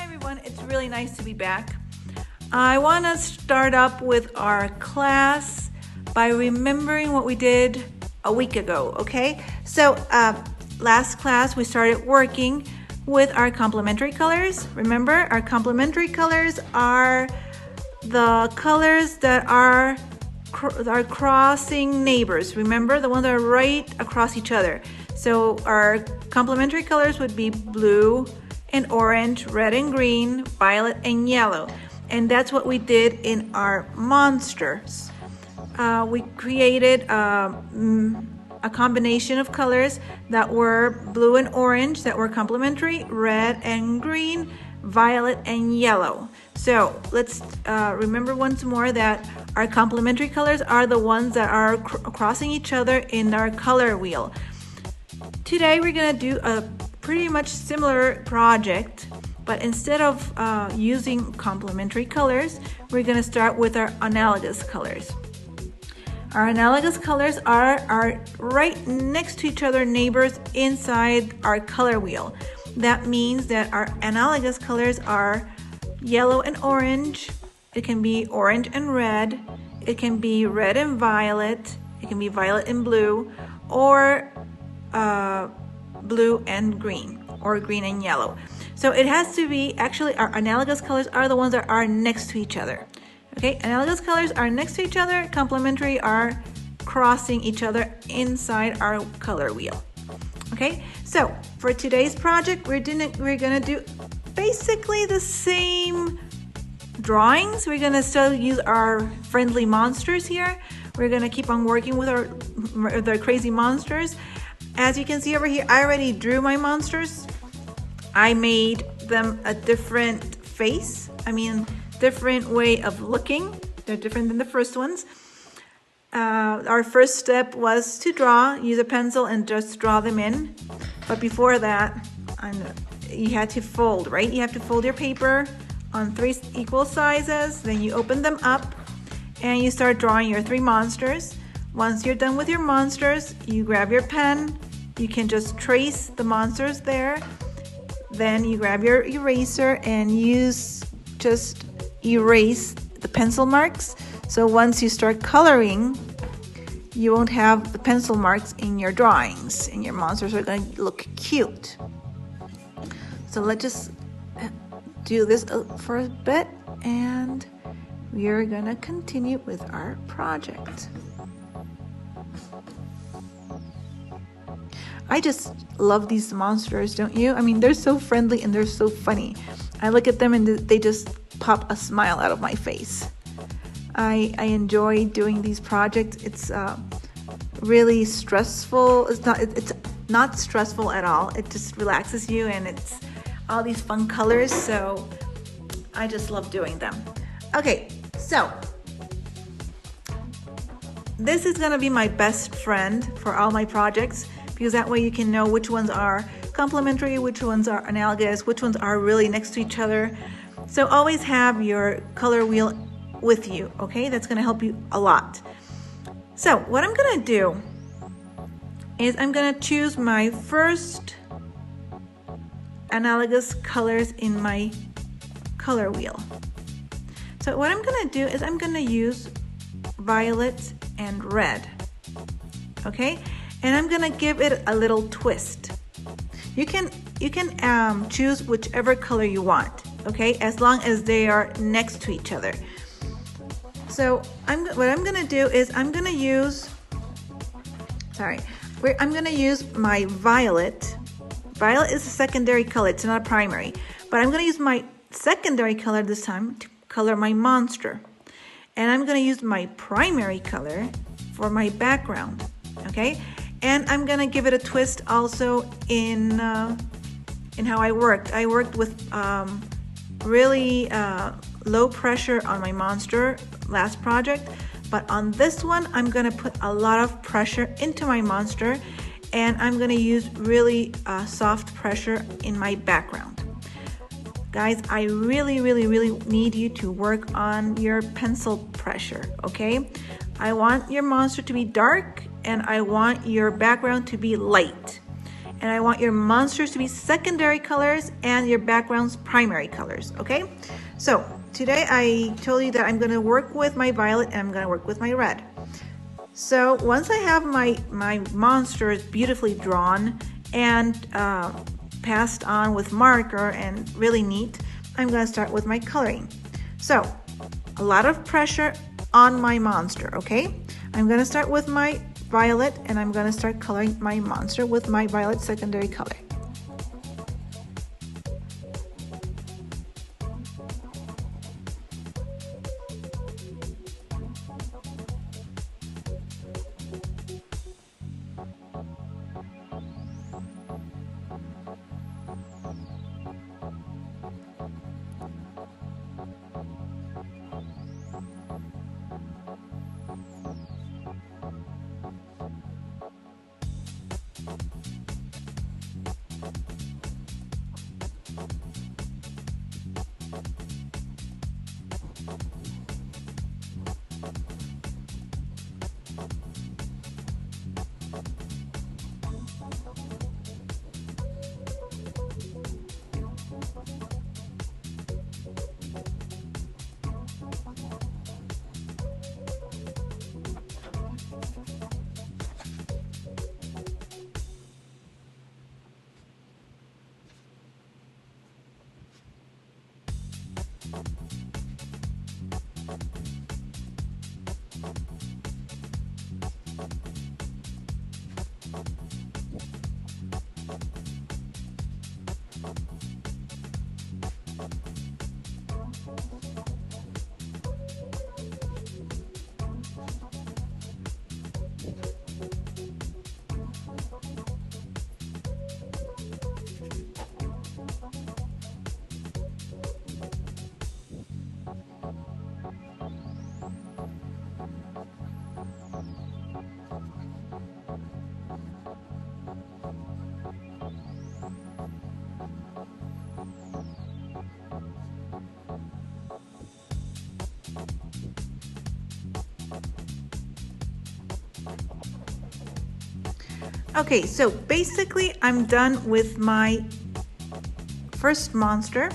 everyone, it's really nice to be back. I want to start up with our class by remembering what we did a week ago, okay? So last class we started working with our complementary colors. Remember, our complementary colors are the colors that are crossing neighbors. Remember, the ones that are right across each other. So our complementary colors would be blue and orange, red and green, violet and yellow. And that's what we did in our monsters. We created a combination of colors that were blue and orange, that were complementary, red and green, violet and yellow. So let's remember once more that our complementary colors are the ones that are crossing each other in our color wheel. Today we're gonna do a pretty much similar project, but instead of using complementary colors, we're gonna start with our analogous colors. Our analogous colors are right next to each other neighbors inside our color wheel. That means that our analogous colors are yellow and orange. It can be orange and red. It can be red and violet. It can be violet and blue, or blue and green, or green and yellow. So it has to be, actually our analogous colors are the ones that are next to each other. Okay, analogous colors are next to each other, complementary are crossing each other inside our color wheel. Okay, so for today's project, we're gonna do basically the same drawings. We're gonna still use our friendly monsters here. We're gonna keep on working with our crazy monsters. As you can see over here, I already drew my monsters. I made them a different face. Different way of looking. They're different than the first ones. Our first step was to use a pencil and just draw them in. But before that, you had to fold, right? You have to fold your paper on 3 equal sizes. Then you open them up and you start drawing your 3 monsters. Once you're done with your monsters, you grab your pen. You can just trace the monsters there. Then you grab your eraser and just erase the pencil marks. So once you start coloring, you won't have the pencil marks in your drawings, and your monsters are going to look cute. So let's just do this for a bit, and we're going to continue with our project. I just love these monsters, don't you? They're so friendly and they're so funny. I look at them and they just pop a smile out of my face. I enjoy doing these projects. It's really stressful. It's not stressful at all. It just relaxes you, and it's all these fun colors. So I just love doing them. Okay, so this is gonna be my best friend for all my projects, because that way you can know which ones are complementary, which ones are analogous, which ones are really next to each other. So always have your color wheel with you, okay? That's gonna help you a lot. So what I'm gonna do is I'm gonna choose my first analogous colors in my color wheel. So what I'm gonna do is I'm gonna use violet and red, okay? And I'm gonna give it a little twist. You can choose whichever color you want, okay, as long as they are next to each other. So what I'm gonna do is I'm gonna use my violet. Violet is a secondary color, it's not a primary, but I'm gonna use my secondary color this time to color my monster. And I'm gonna use my primary color for my background, okay? And I'm gonna give it a twist also in how I worked. I worked with really low pressure on my monster last project, but on this one I'm gonna put a lot of pressure into my monster, and I'm gonna use really soft pressure in my background. Guys, I really need you to work on your pencil pressure, okay? I want your monster to be dark, and I want your background to be light. and I want your monsters to be secondary colors and your backgrounds primary colors, okay? So today I told you that I'm gonna work with my violet and I'm gonna work with my red. So once I have my monsters beautifully drawn and passed on with marker and really neat, I'm gonna start with my coloring. So a lot of pressure on my monster, okay? I'm gonna start with my violet and I'm gonna start coloring my monster with my violet secondary color. Okay, so basically I'm done with my first monster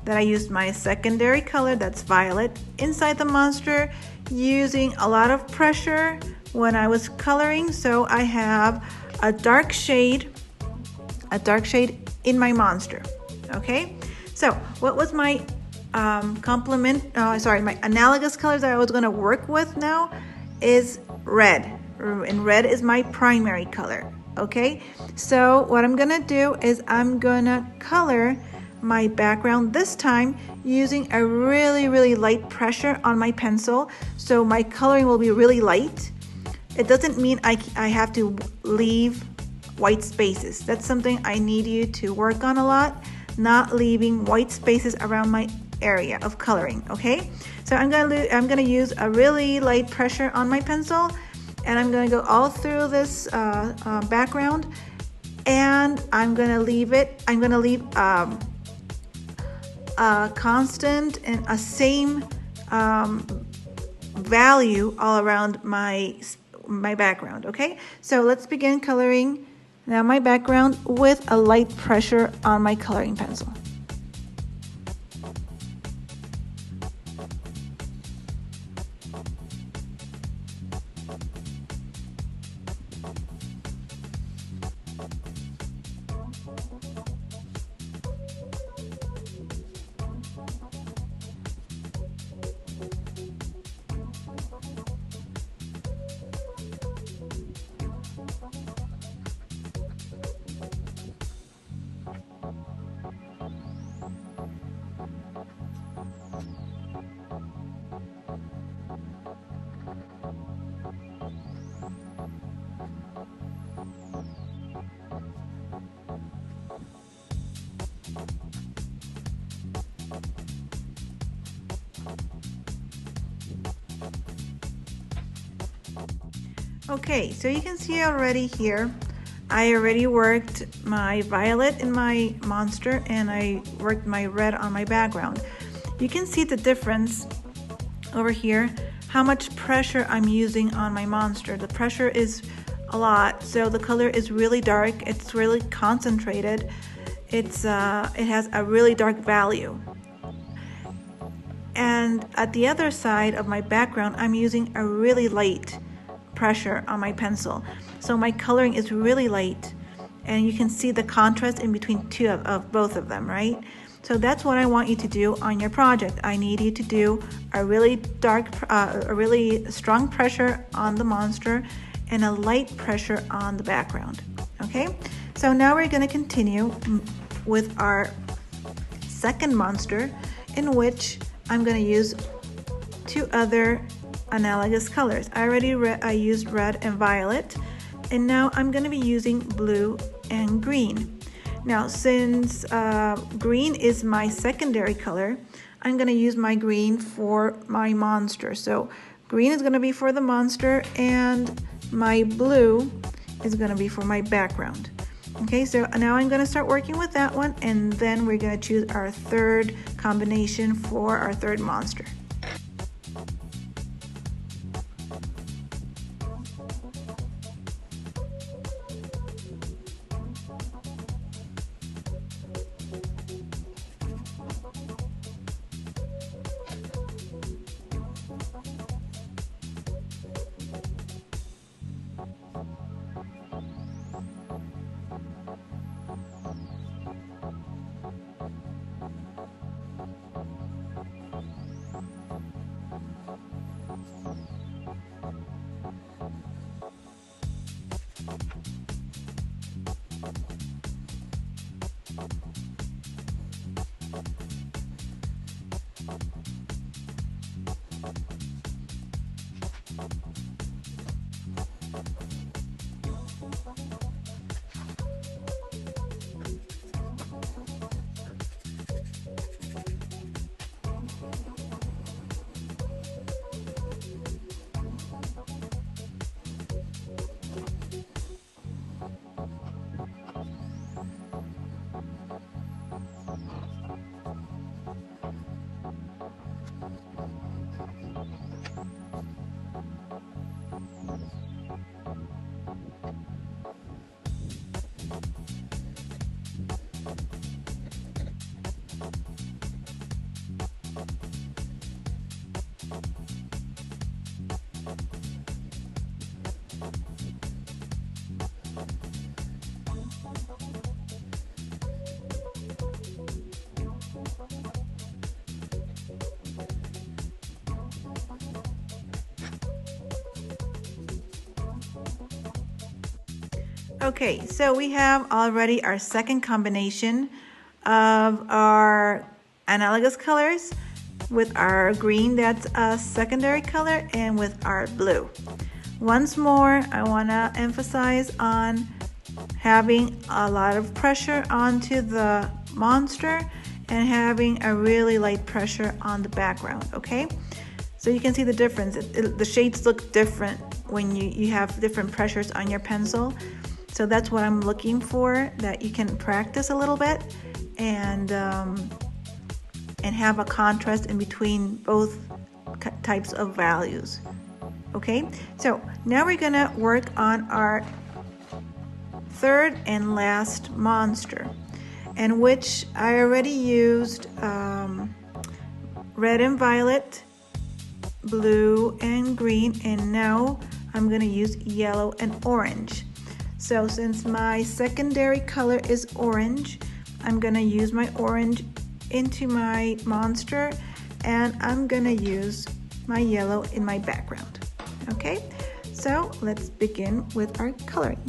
that I used my secondary color, that's violet, inside the monster using a lot of pressure when I was coloring. So I have a dark shade in my monster, okay? So what was my my analogous colors that I was gonna work with now is red. And red is my primary color, okay? So what I'm gonna do is I'm gonna color my background this time using a really light pressure on my pencil, so my coloring will be really light. It doesn't mean I have to leave white spaces. That's something I need you to work on a lot, not leaving white spaces around my area of coloring, okay? So I'm gonna use a really light pressure on my pencil, and I'm gonna go all through this background, and I'm gonna leave a constant and a same value all around my background, okay? So let's begin coloring now my background with a light pressure on my coloring pencil. Okay, so you can see already here, I already worked my violet in my monster and I worked my red on my background. You can see the difference over here, how much pressure I'm using on my monster. The pressure is a lot, so the color is really dark. It's really concentrated. It has a really dark value. And at the other side of my background, I'm using a really light pressure on my pencil. So my coloring is really light, and you can see the contrast in between two of both of them, right? So that's what I want you to do on your project. I need you to do a really dark, a really strong pressure on the monster and a light pressure on the background, okay? So now we're gonna continue with our second monster, in which I'm gonna use two other analogous colors. I used red and violet, and now I'm gonna be using blue and green. Now, since green is my secondary color, I'm gonna use my green for my monster. So green is gonna be for the monster, and my blue is gonna be for my background. Okay, so now I'm gonna start working with that one, and then we're gonna choose our third combination for our third monster. Okay, so we have already our second combination of our analogous colors with our green, that's a secondary color, and with our blue. Once more, I want to emphasize on having a lot of pressure onto the monster and having a really light pressure on the background, okay? So you can see the difference. The shades look different when you have different pressures on your pencil. So that's what I'm looking for, that you can practice a little bit and have a contrast in between both types of values. Okay, so now we're gonna work on our third and last monster, in which I already used red and violet, blue and green, and now I'm gonna use yellow and orange. So since my secondary color is orange, I'm gonna use my orange into my monster, and I'm gonna use my yellow in my background. Okay, so let's begin with our coloring.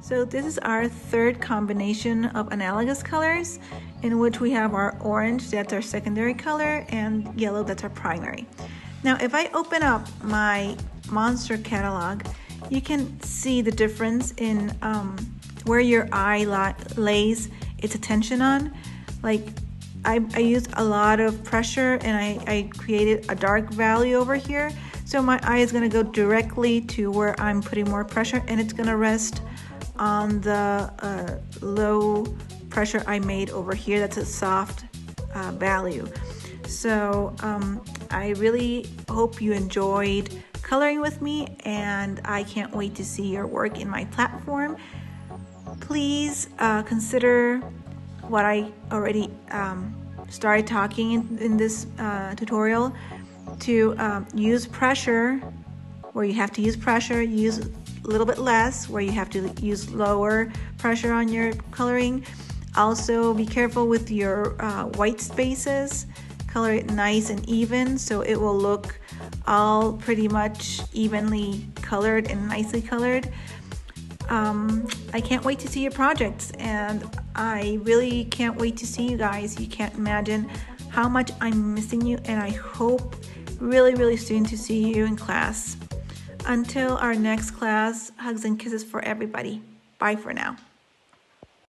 So this is our third combination of analogous colors, in which we have our orange, that's our secondary color, and yellow, that's our primary. Now if I open up my Monster catalog, you can see the difference in where your eye lays its attention on. Like I used a lot of pressure and I created a dark value over here. So my eye is gonna go directly to where I'm putting more pressure, and it's gonna rest on the low pressure I made over here. That's a soft value. So I really hope you enjoyed coloring with me, and I can't wait to see your work in my platform. Please consider what I already started talking in this tutorial, to use pressure where you have to use pressure, use a little bit less where you have to use lower pressure on your coloring. Also be careful with your white spaces. Color it nice and even so it will look all pretty much evenly colored and nicely colored. I can't wait to see your projects, and I really can't wait to see you guys. You can't imagine how much I'm missing you, and I hope really soon to see you in class. Until our next class, hugs and kisses for everybody. Bye for now.